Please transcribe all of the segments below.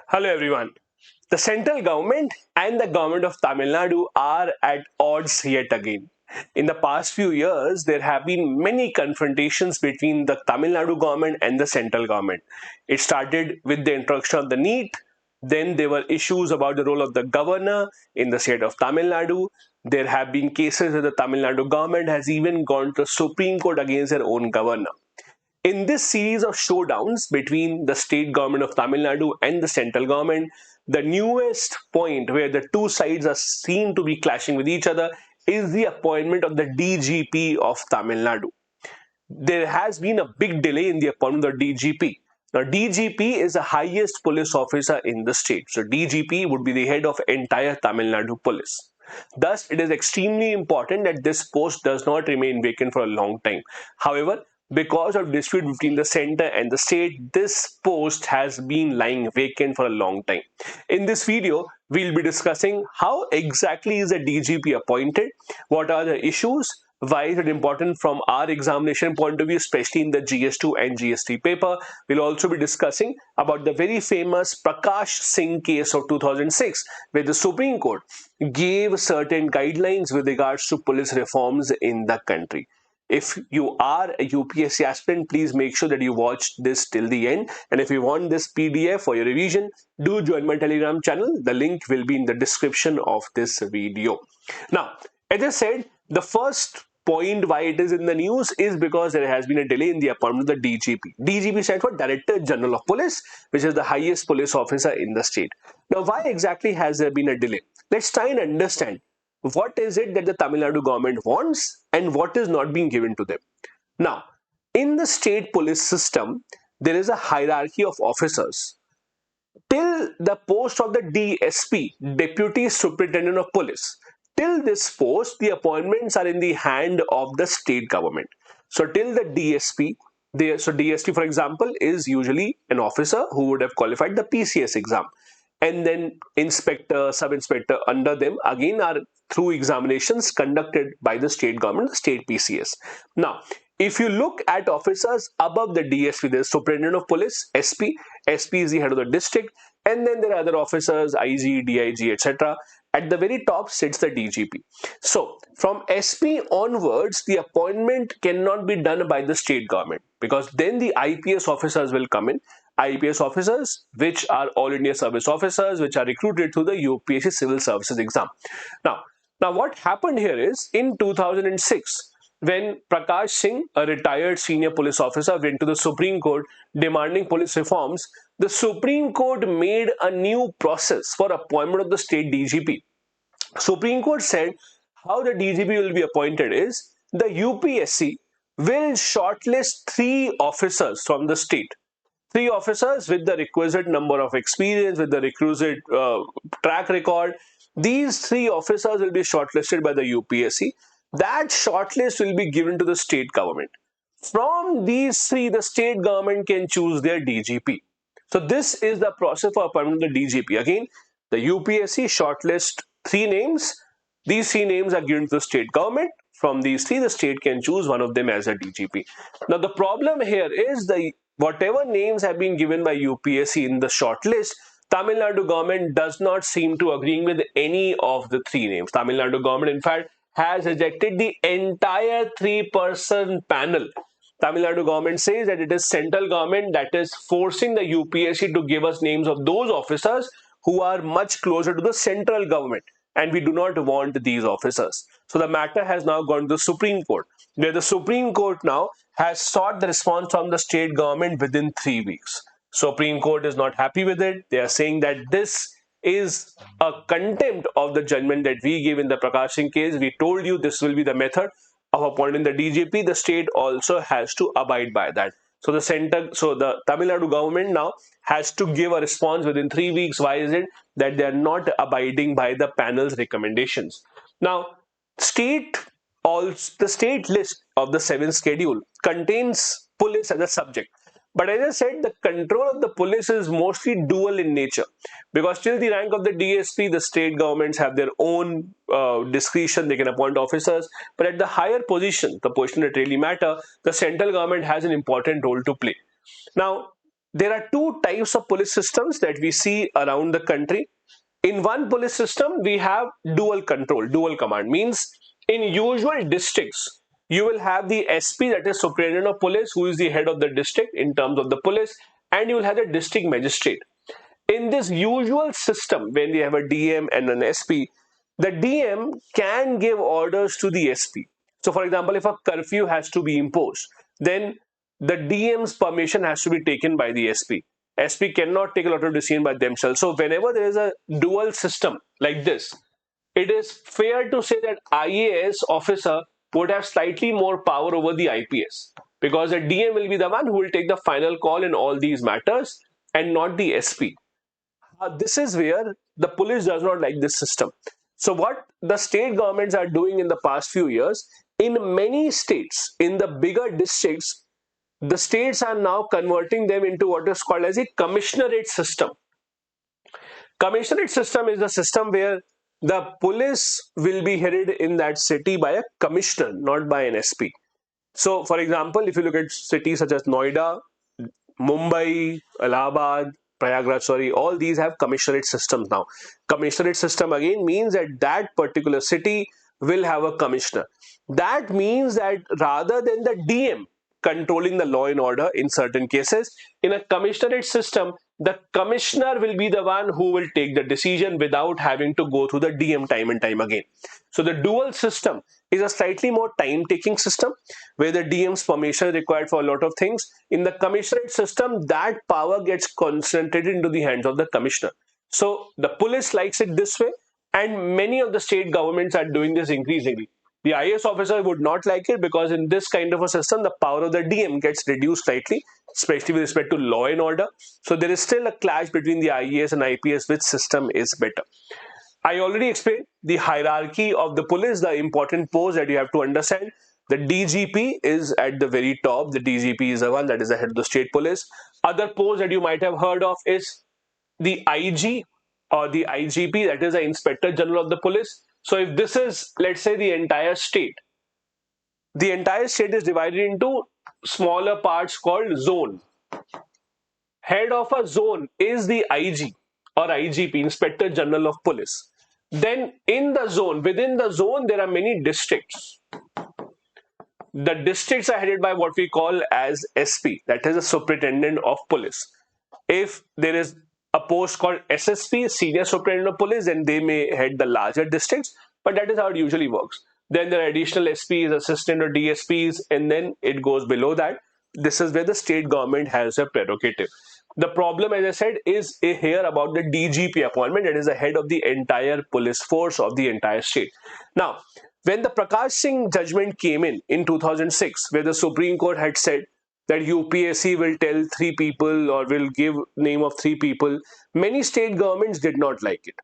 Hello everyone. The central government and the government of Tamil Nadu are at odds yet again. In the past few years, there have been many confrontations between the Tamil Nadu government and the central government. It started with the introduction of the NEET, then there were issues about the role of the governor in the state of Tamil Nadu. There have been cases where the Tamil Nadu government has even gone to the Supreme Court against their own governor. In this series of showdowns between the state government of Tamil Nadu and the central government, the newest point where the two sides are seen to be clashing with each other is the appointment of the DGP of Tamil Nadu. There has been a big delay in the appointment of the DGP. Now, DGP is the highest police officer in the state. So, DGP would be the head of entire Tamil Nadu police. Thus, it is extremely important that this post does not remain vacant for a long time. However, because of dispute between the center and the state, this post has been lying vacant for a long time. In this video, we'll be discussing how exactly is a DGP appointed, what are the issues, why is it important from our examination point of view, especially in the GS2 and GS3 paper. We'll also be discussing about the very famous Prakash Singh case of 2006, where the Supreme Court gave certain guidelines with regards to police reforms in the country. If you are a UPSC aspirant, please make sure that you watch this till the end. And if you want this PDF for your revision, do join my Telegram channel. The link will be in the description of this video. Now, as I said, the first point why it is in the news is because there has been a delay in the appointment of the DGP. DGP stands for Director General of Police, which is the highest police officer in the state. Now, why exactly has there been a delay? Let's try and understand what is it that the Tamil Nadu government wants and what is not being given to them. Now, in the state police system, there is a hierarchy of officers. Till the post of the DSP, Deputy Superintendent of Police, till this post, the appointments are in the hand of the state government. So till the DSP, DSP, for example, is usually an officer who would have qualified the PCS exam. And then inspector, sub-inspector under them again are through examinations conducted by the state government, the state PCS. Now, if you look at officers above the DSP, there is Superintendent of Police, SP. SP is the head of the district. And then there are other officers, IG, DIG, etc. At the very top sits the DGP. So, from SP onwards, the appointment cannot be done by the state government because then the IPS officers will come in. IPS officers, which are All India Service Officers, which are recruited through the UPSC Civil Services exam. Now, what happened here is in 2006, when Prakash Singh, a retired senior police officer, went to the Supreme Court demanding police reforms, the Supreme Court made a new process for appointment of the state DGP. Supreme Court said how the DGP will be appointed is the UPSC will shortlist 3 officers from the state. 3 officers with the requisite number of experience, with the requisite track record. These 3 officers will be shortlisted by the UPSC. That shortlist will be given to the state government. From these 3, the state government can choose their DGP. So this is the process for appointment of the DGP. Again, the UPSC shortlist 3 names. These 3 names are given to the state government. From these 3, the state can choose one of them as a DGP. Now, the problem here is whatever names have been given by UPSC in the shortlist, Tamil Nadu government does not seem to agree with any of the 3 names. Tamil Nadu government, in fact, has rejected the entire 3-person panel. Tamil Nadu government says that it is central government that is forcing the UPSC to give us names of those officers who are much closer to the central government, and we do not want these officers. So the matter has now gone to the Supreme Court, where the Supreme Court now has sought the response from the state government within 3 weeks. Supreme Court is not happy with it. They are saying that this is a contempt of the judgment that we gave in the Prakash Singh case. We told you this will be the method of appointing the DGP. The state also has to abide by that. So the Tamil Nadu government now has to give a response within 3 weeks. Why is it that they are not abiding by the panel's recommendations? Now, the state list of the 7th schedule contains police as a subject. But as I said, the control of the police is mostly dual in nature, because till the rank of the DSP, the state governments have their own discretion. They can appoint officers. But at the higher position, the position that really matter, the central government has an important role to play. Now, there are two types of police systems that we see around the country. In one police system, we have dual control, dual command. Means in usual districts, you will have the SP, that is Superintendent of Police, who is the head of the district in terms of the police, and you will have the district magistrate. In this usual system, when we have a DM and an SP, the DM can give orders to the SP. So, for example, if a curfew has to be imposed, then the DM's permission has to be taken by the SP. SP cannot take a lot of decision by themselves. So, whenever there is a dual system like this, it is fair to say that IAS officer would have slightly more power over the IPS, because the DM will be the one who will take the final call in all these matters and not the SP. This is where the police does not like this system. So what the state governments are doing in the past few years, in many states, in the bigger districts, the states are now converting them into what is called as a commissionerate system. Commissionerate system is a system where the police will be headed in that city by a commissioner, not by an SP. So, for example, if you look at cities such as Noida, Mumbai, Allahabad, Prayagraj, all these have commissionerate systems now. Commissionerate system again means that that particular city will have a commissioner. That means that rather than the DM controlling the law and order in certain cases, in a commissionerate system, the commissioner will be the one who will take the decision without having to go through the DM time and time again. So the dual system is a slightly more time-taking system where the DM's permission is required for a lot of things. In the commissionerate system, that power gets concentrated into the hands of the commissioner. So the police likes it this way, and many of the state governments are doing this increasingly. The IAS officer would not like it because in this kind of a system, the power of the DM gets reduced slightly, especially with respect to law and order. So there is still a clash between the IAS and IPS, which system is better. I already explained the hierarchy of the police, the important post that you have to understand. The DGP is at the very top. The DGP is the one that is the head of the state police. Other post that you might have heard of is the IG or the IGP, that is the Inspector General of the Police. So if this is, let's say, the entire state is divided into smaller parts called zone. Head of a zone is the IG or IGP, Inspector General of Police. Then in the zone, within the zone, there are many districts. The districts are headed by what we call as SP, that is a Superintendent of Police. If there is a post called SSP, Senior Superintendent of Police, then they may head the larger districts, but that is how it usually works. Then there are additional SPs, assistant or DSPs, and then it goes below that. This is where the state government has a prerogative. The problem, as I said, is here about the DGP appointment, that is the head of the entire police force of the entire state. Now, when the Prakash Singh judgment came in 2006, where the Supreme Court had said that UPSC will tell three people or will give name of three people, many state governments did not like it.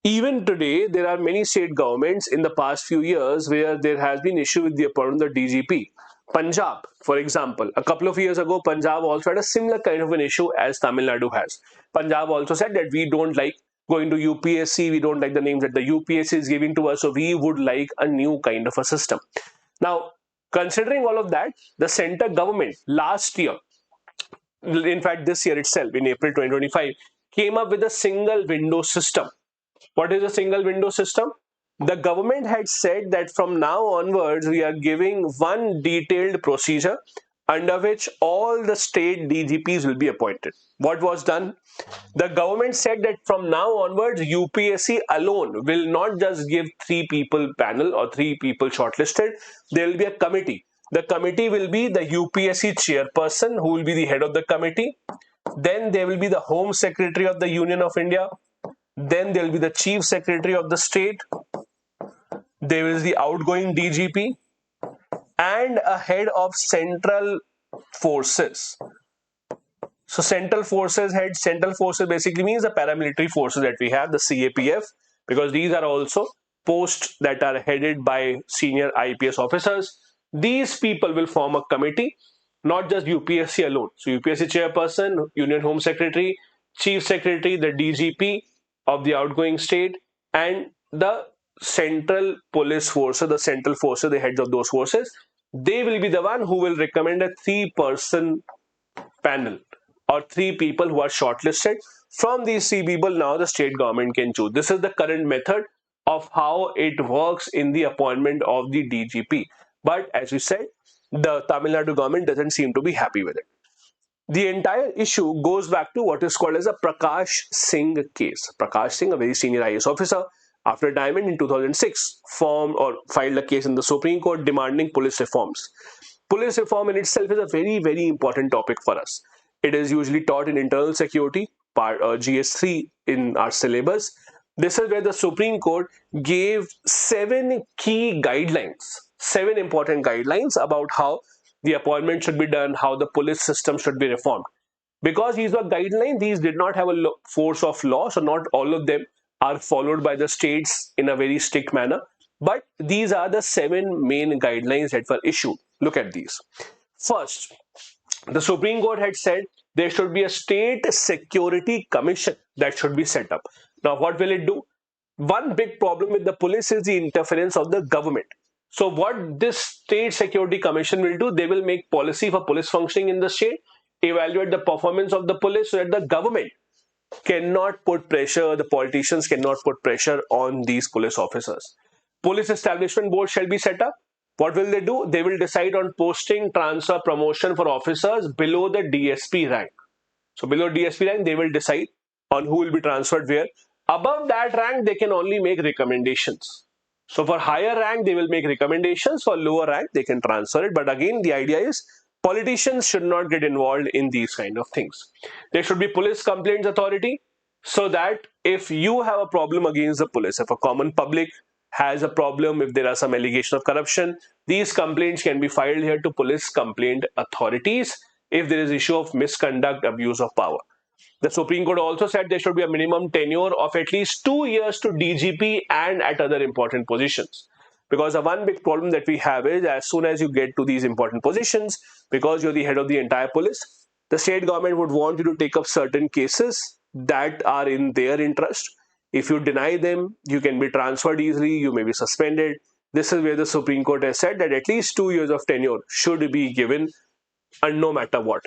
Even today, there are many state governments in the past few years where there has been issue with the appointment of the DGP. Punjab, for example, a couple of years ago, Punjab also had a similar kind of an issue as Tamil Nadu has. Punjab also said that we don't like going to UPSC, we don't like the names that the UPSC is giving to us, so we would like a new kind of a system. Now, considering all of that, the center government last year, in fact this year itself, in April 2025, came up with a single window system. What is a single window system? The government had said that from now onwards, we are giving one detailed procedure under which all the state DGPs will be appointed. What was done? The government said that from now onwards, UPSC alone will not just give three people panel or three people shortlisted. There will be a committee. The committee will be the UPSC chairperson, who will be the head of the committee. Then there will be the Home Secretary of the Union of India. Then there will be the Chief Secretary of the state. There is the outgoing DGP and a head of central forces. So central forces head, central forces basically means the paramilitary forces that we have, the CAPF, because these are also posts that are headed by senior IPS officers. These people will form a committee, not just UPSC alone. So UPSC chairperson, Union Home Secretary, Chief Secretary, the DGP of the outgoing state, and the central police forces, the central forces, the heads of those forces, they will be the one who will recommend a three-person panel or 3 people who are shortlisted. From these 3 people, now the state government can choose. This is the current method of how it works in the appointment of the DGP. But as we said, the Tamil Nadu government doesn't seem to be happy with it. The entire issue goes back to what is called as a Prakash Singh case. Prakash Singh, a very senior IAS officer, after retirement in 2006, formed or filed a case in the Supreme Court demanding police reforms. Police reform in itself is a very, very important topic for us. It is usually taught in internal security, part GS3 in our syllabus. This is where the Supreme Court gave 7 important guidelines about how the appointment should be done, how the police system should be reformed. Because these were guidelines, these did not have a force of law, so not all of them are followed by the states in a very strict manner. But these are the 7 main guidelines that were issued. Look at these. First, the Supreme Court had said there should be a state security commission that should be set up. Now, what will it do? One big problem with the police is the interference of the government. So what this state security commission will do, they will make policy for police functioning in the state, evaluate the performance of the police so that the government cannot put pressure, the politicians cannot put pressure on these police officers. Police establishment board shall be set up. What will they do? They will decide on posting, transfer, promotion for officers below the DSP rank. So below DSP rank, they will decide on who will be transferred where. Above that rank, they can only make recommendations. So for higher rank, they will make recommendations. For lower rank, they can transfer it. But again, the idea is politicians should not get involved in these kind of things. There should be police complaints authority, so that if you have a problem against the police, if a common public has a problem, if there are some allegations of corruption, these complaints can be filed here to police complaint authorities if there is issue of misconduct, abuse of power. The Supreme Court also said there should be a minimum tenure of at least 2 years to DGP and at other important positions. Because the one big problem that we have is as soon as you get to these important positions, because you're the head of the entire police, the state government would want you to take up certain cases that are in their interest. If you deny them, you can be transferred easily, you may be suspended. This is where the Supreme Court has said that at least 2 years of tenure should be given, and no matter what.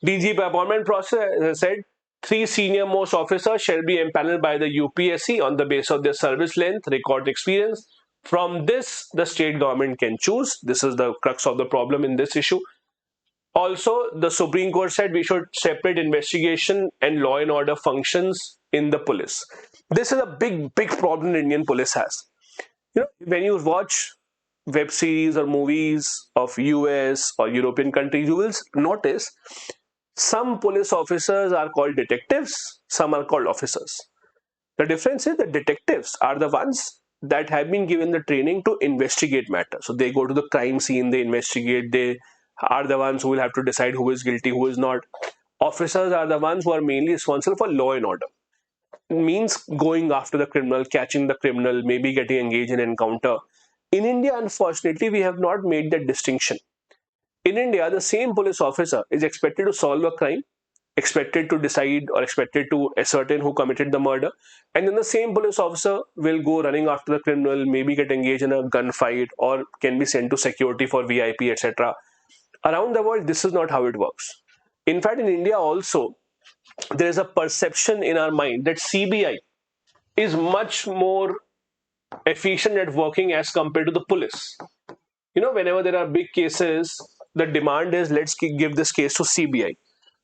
DGP appointment process, as I said, 3 senior most officers shall be empaneled by the UPSC on the basis of their service length, record experience. From this, the state government can choose. This is the crux of the problem in this issue. Also, the Supreme Court said we should separate investigation and law and order functions in the police. This is a big problem Indian police has. When you watch web series or movies of US or European countries, you will notice some police officers are called detectives, some are called officers. The difference is that detectives are the ones that have been given the training to investigate matters. So they go to the crime scene, they investigate, they are the ones who will have to decide who is guilty, who is not. Officers are the ones who are mainly responsible for law and order. It means going after the criminal, catching the criminal, maybe getting engaged in encounter. In India, unfortunately, we have not made that distinction. In India, the same police officer is expected to solve a crime, expected to decide or expected to ascertain who committed the murder, and then the same police officer will go running after the criminal, maybe get engaged in a gunfight or can be sent to security for VIP, etc. Around the world, this is not how it works. In fact, in India also, there is a perception in our mind that CBI is much more efficient at working as compared to the police. Whenever there are big cases, the demand is let's give this case to CBI.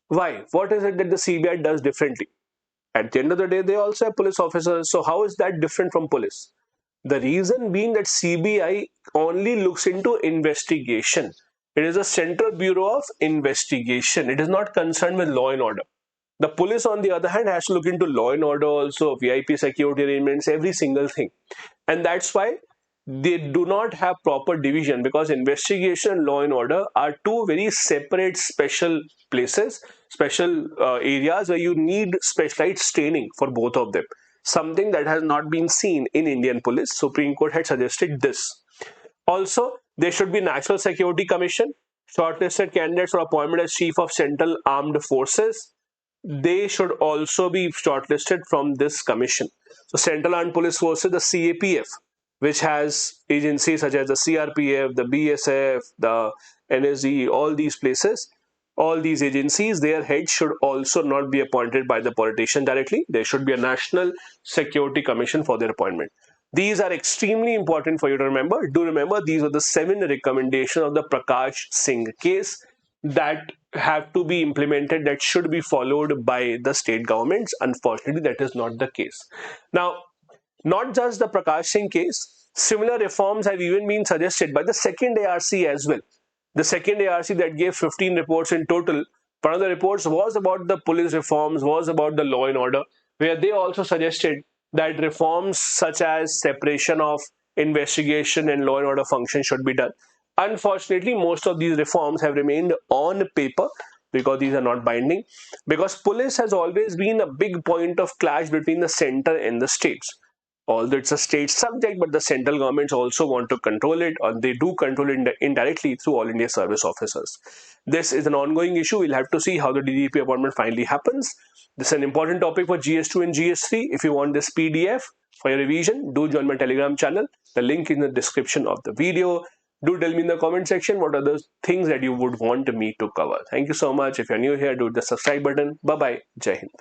Why? What is it that the CBI does differently? At the end of the day, they also have police officers. So how is that different from police? The reason being that CBI only looks into investigation. It is a Central Bureau of Investigation. It is not concerned with law and order. The police, on the other hand, has to look into law and order also, VIP security arrangements, every single thing. And that's why they do not have proper division, because investigation and law and order are two very separate special places, special areas where you need specialized training for both of them. Something that has not been seen in Indian police. Supreme Court had suggested this. Also, there should be National Security Commission. Shortlisted candidates for appointment as Chief of Central Armed Forces, they should also be shortlisted from this commission. So Central Armed Police Forces, the CAPF, which has agencies such as the CRPF, the BSF, the NSD, all these places, all these agencies, their heads should also not be appointed by the politician directly. There should be a National Security Commission for their appointment. These are extremely important for you to remember. Do remember, these are the 7 recommendations of the Prakash Singh case that have to be implemented, that should be followed by the state governments. Unfortunately, that is not the case. Now, not just the Prakash Singh case, similar reforms have even been suggested by the second ARC as well. The second ARC that gave 15 reports in total, one of the reports was about the police reforms, was about the law and order, where they also suggested that reforms such as separation of investigation and law and order function should be done. Unfortunately, most of these reforms have remained on paper because these are not binding, because police has always been a big point of clash between the center and the states. Although it's a state subject, but the central governments also want to control it, or they do control it indirectly through All India Service Officers. This is an ongoing issue. We'll have to see how the DGP appointment finally happens. This is an important topic for GS2 and GS3. If you want this PDF for your revision, do join my Telegram channel. The link is in the description of the video. Do tell me in the comment section what are the things that you would want me to cover. Thank you so much. If you're new here, do the subscribe button. Bye-bye. Jai Hind.